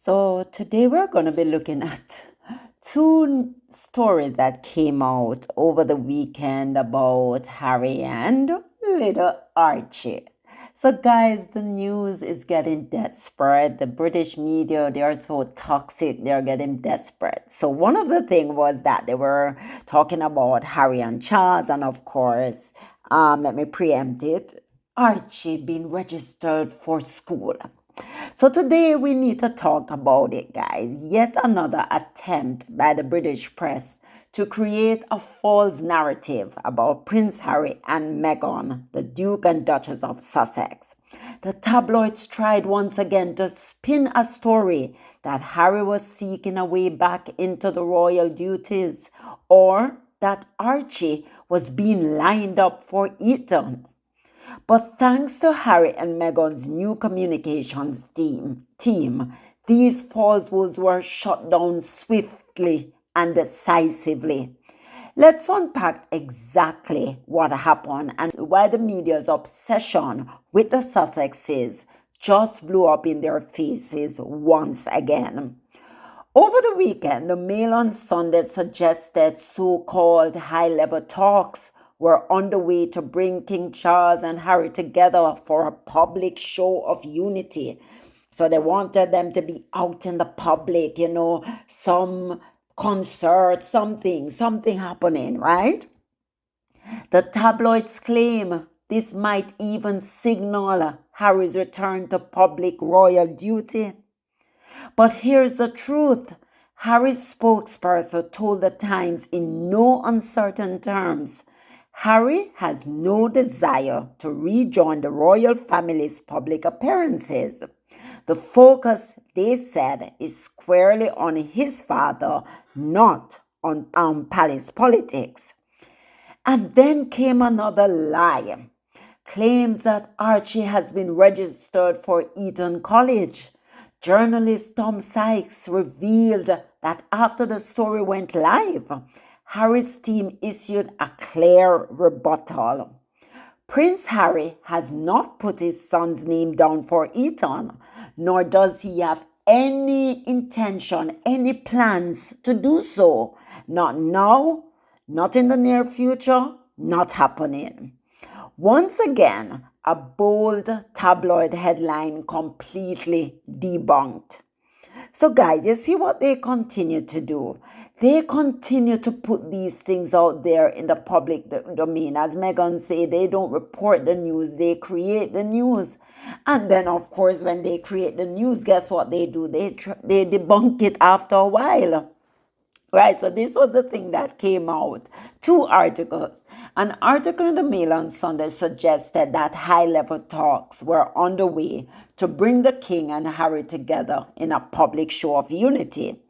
So today we're going to be looking at two stories that came out over the weekend about Harry and little Archie. So guys, the news is getting desperate. The British media, they are so toxic, they're getting desperate. So one of the things was that they were talking about Harry and Charles, and of course, let me preempt it, Archie being registered for school. So today we need to talk about it, guys. Yet another attempt by the British press to create a false narrative about Prince Harry and Meghan, the Duke and Duchess of Sussex. The tabloids tried once again to spin a story that Harry was seeking a way back into the royal duties, or that Archie was being lined up for Eton. But thanks to Harry and Meghan's new communications team, these falsehoods were shut down swiftly and decisively. Let's unpack exactly what happened and why the media's obsession with the Sussexes just blew up in their faces once again. Over the weekend, the Mail on Sunday suggested so-called high-level talks were underway to bring King Charles and Harry together for a public show of unity. So they wanted them to be out in the public, some concert, something happening, right? The tabloids claim this might even signal Harry's return to public royal duty. But here's the truth. Harry's spokesperson told the Times in no uncertain terms, Harry has no desire to rejoin the royal family's public appearances. The focus, they said, is squarely on his father, not on palace politics. And then came another lie. Claims that Archie has been registered for Eton College. Journalist Tom Sykes revealed that after the story went live, Harry's team issued a clear rebuttal. Prince Harry has not put his son's name down for Eton, nor does he have any intention, any plans to do so. Not now, not in the near future, not happening. Once again, a bold tabloid headline completely debunked. So guys, you see what they continue to do? They continue to put these things out there in the public domain. As Meghan said, they don't report the news, they create the news. And then, of course, when they create the news, guess what they do? They debunk it after a while. Right, so this was the thing that came out. Two articles. An article in the Mail on Sunday suggested that high-level talks were underway to bring the King and Harry together in a public show of unity.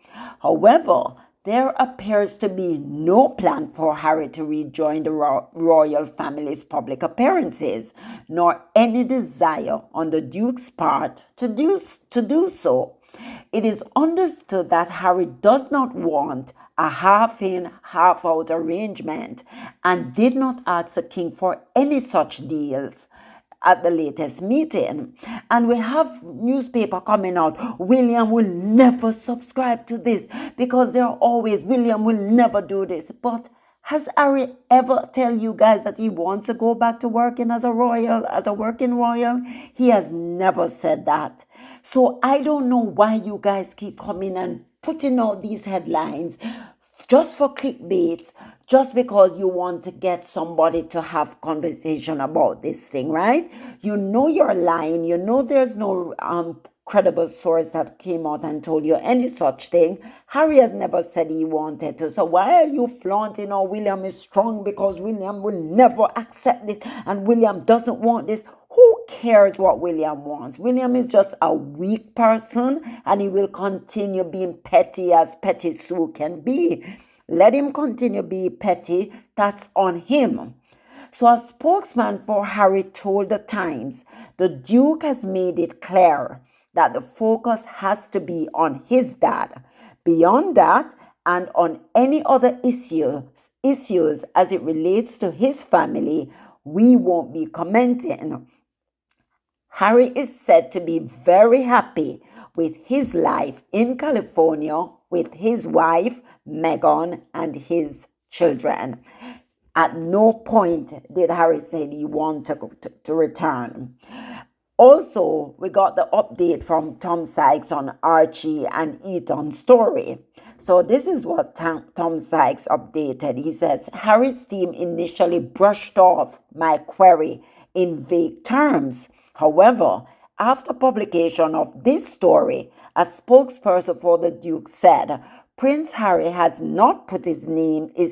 However, there appears to be no plan for Harry to rejoin the royal family's public appearances, nor any desire on the Duke's part to do so. It is understood that Harry does not want a half-in, half-out arrangement and did not ask the king for any such deals at the latest meeting. And we have newspaper coming out, William will never subscribe to this because they're always, William will never do this. But has Harry ever tell you guys that he wants to go back to working as a working royal? He has never said that. So I don't know why you guys keep coming and putting out these headlines just for clickbaits, just because you want to get somebody to have conversation about this thing, right? You know you're lying. You know there's no credible source that came out and told you any such thing. Harry has never said he wanted to. So why are you flaunting, oh, William is strong because William will never accept this and William doesn't want this? Who cares what William wants? William is just a weak person and he will continue being petty as Petty Sue can be. Let him continue being petty. That's on him. So a spokesman for Harry told the Times, the Duke has made it clear that the focus has to be on his dad. Beyond that, and on any other issues as it relates to his family, we won't be commenting. Harry is said to be very happy with his life in California with his wife, Meghan, and his children. At no point did Harry say he wanted to return. Also, we got the update from Tom Sykes on Archie and Eton's story. So this is what Tom Sykes updated. He says, Harry's team initially brushed off my query in vague terms. However, after publication of this story, a spokesperson for the Duke said, Prince Harry has not put his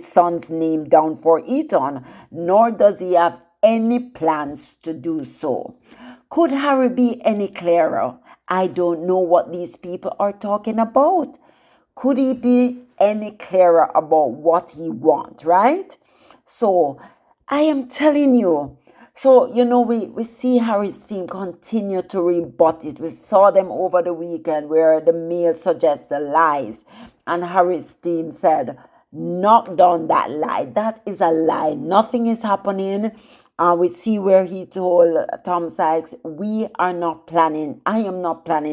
son's name down for Eton, nor does he have any plans to do so. Could Harry be any clearer? I don't know what these people are talking about. Could he be any clearer about what he wants, right? So I am telling you. So, we see Harry's team continue to rebut it. We saw them over the weekend where the Mail suggests the lies. And Harry's team said, knock down that lie. That is a lie. Nothing is happening. We see where he told Tom Sykes, I am not planning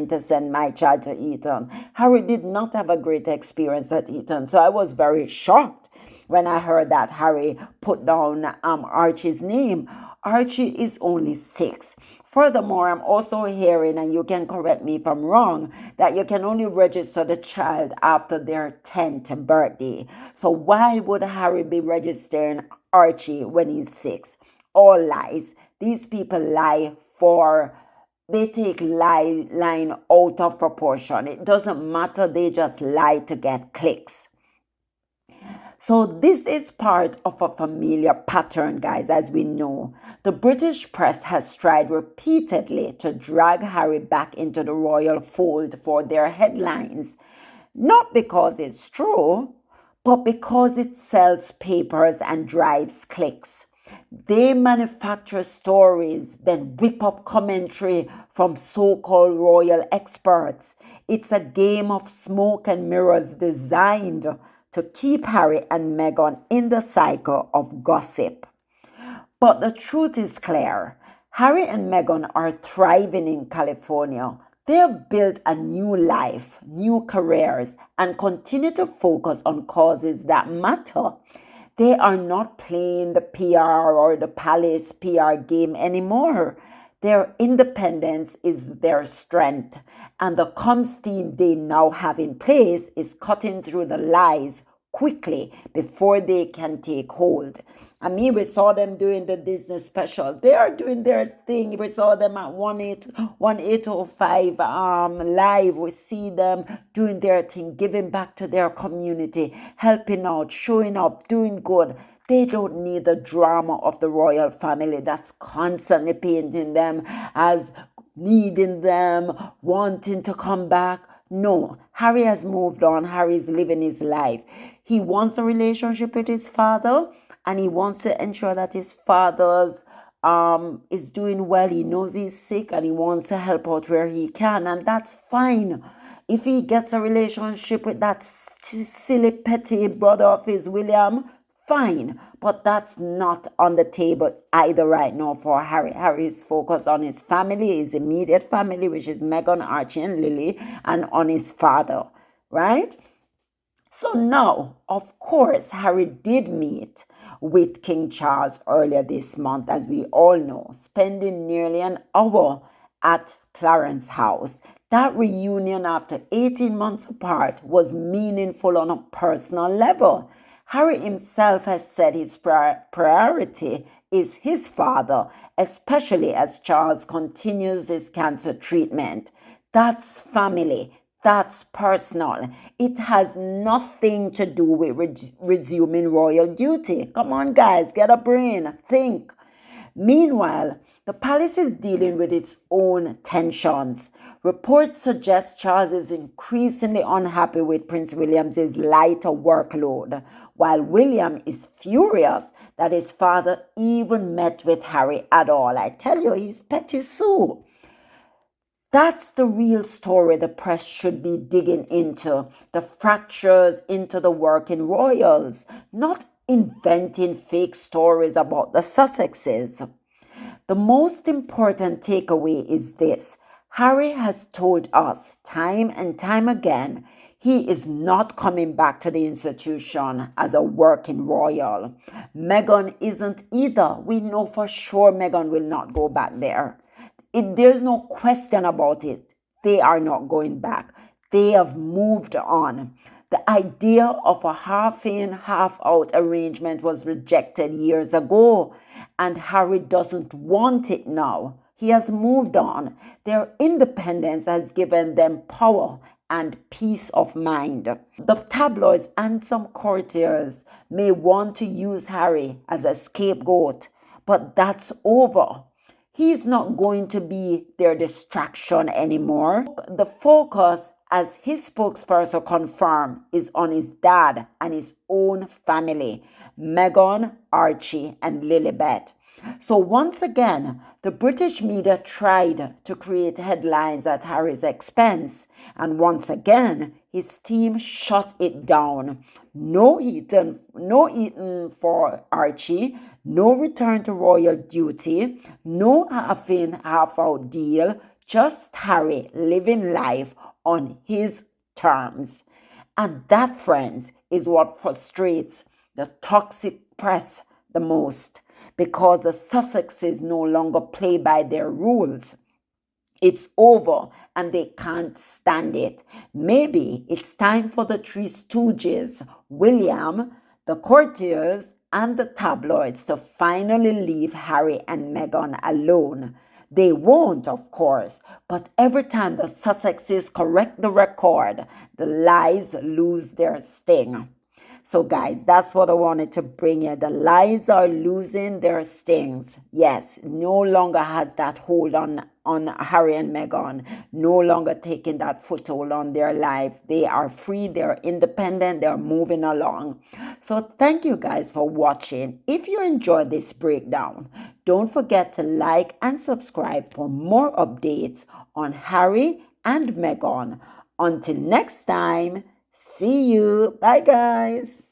to send my child to Eton. Harry did not have a great experience at Eton. So I was very shocked when I heard that Harry put down Archie's name. Archie is only 6. Furthermore, I'm also hearing, and you can correct me if I'm wrong, that you can only register the child after their 10th birthday. So why would Harry be registering Archie when he's 6? All lies. These people they take lying out of proportion. It doesn't matter. They just lie to get clicks. So this is part of a familiar pattern, guys, as we know. The British press has tried repeatedly to drag Harry back into the royal fold for their headlines. Not because it's true, but because it sells papers and drives clicks. They manufacture stories, then whip up commentary from so-called royal experts. It's a game of smoke and mirrors designed to keep Harry and Meghan in the cycle of gossip. But the truth is clear. Harry and Meghan are thriving in California. They have built a new life, new careers, and continue to focus on causes that matter. They are not playing the PR or the palace PR game anymore. Their independence is their strength, and the comms team they now have in place is cutting through the lies quickly before they can take hold. I mean, we saw them doing the Disney special. They are doing their thing. We saw them at 1805 live. We see them doing their thing, giving back to their community, helping out, showing up, doing good. They don't need the drama of the royal family that's constantly painting them as needing them, wanting to come back. No, Harry has moved on. Harry is living his life. He wants a relationship with his father, and he wants to ensure that his father's is doing well. He knows he's sick, and he wants to help out where he can, and that's fine. If he gets a relationship with that silly petty brother of his, William, fine. But that's not on the table either right now for Harry. Harry is focused on his family, his immediate family, which is Meghan, Archie, and Lily, and on his father, right? So now, of course, Harry did meet with King Charles earlier this month, as we all know, spending nearly an hour at Clarence's house. That reunion after 18 months apart was meaningful on a personal level. Harry himself has said his priority is his father, especially as Charles continues his cancer treatment. That's family. That's personal. It has nothing to do with resuming royal duty. Come on, guys, get a brain. Think. Meanwhile, the palace is dealing with its own tensions. Reports suggest Charles is increasingly unhappy with Prince William's lighter workload, while William is furious that his father even met with Harry at all. I tell you, he's petty Sue. That's the real story the press should be digging into, the fractures into the working royals, not inventing fake stories about the Sussexes. The most important takeaway is this. Harry has told us time and time again he is not coming back to the institution as a working royal. Meghan isn't either. We know for sure Meghan will not go back there. There's no question about it. They are not going back. They have moved on. The idea of a half in, half out arrangement was rejected years ago, and Harry doesn't want it now. He has moved on. Their independence has given them power and peace of mind. The tabloids and some courtiers may want to use Harry as a scapegoat, but that's over. He's not going to be their distraction anymore. The focus, as his spokesperson confirmed, is on his dad and his own family, Meghan, Archie, and Lilibet. So once again, the British media tried to create headlines at Harry's expense, and once again, his team shut it down. No Eton for Archie, no return to royal duty, no half in, half out deal, just Harry living life on his terms. And that, friends, is what frustrates the toxic press the most, because the Sussexes no longer play by their rules. It's over and they can't stand it. Maybe it's time for the three stooges, William, the courtiers, and the tabloids to finally leave Harry and Meghan alone. They won't, of course, but every time the Sussexes correct the record, the lies lose their sting. So guys, that's what I wanted to bring you. The lies are losing their stings. Yes, no longer has that hold on Harry and Meghan. No longer taking that foothold on their life. They are free, they're independent, they're moving along. So thank you guys for watching. If you enjoyed this breakdown, don't forget to like and subscribe for more updates on Harry and Meghan. Until next time, see you. Bye, guys.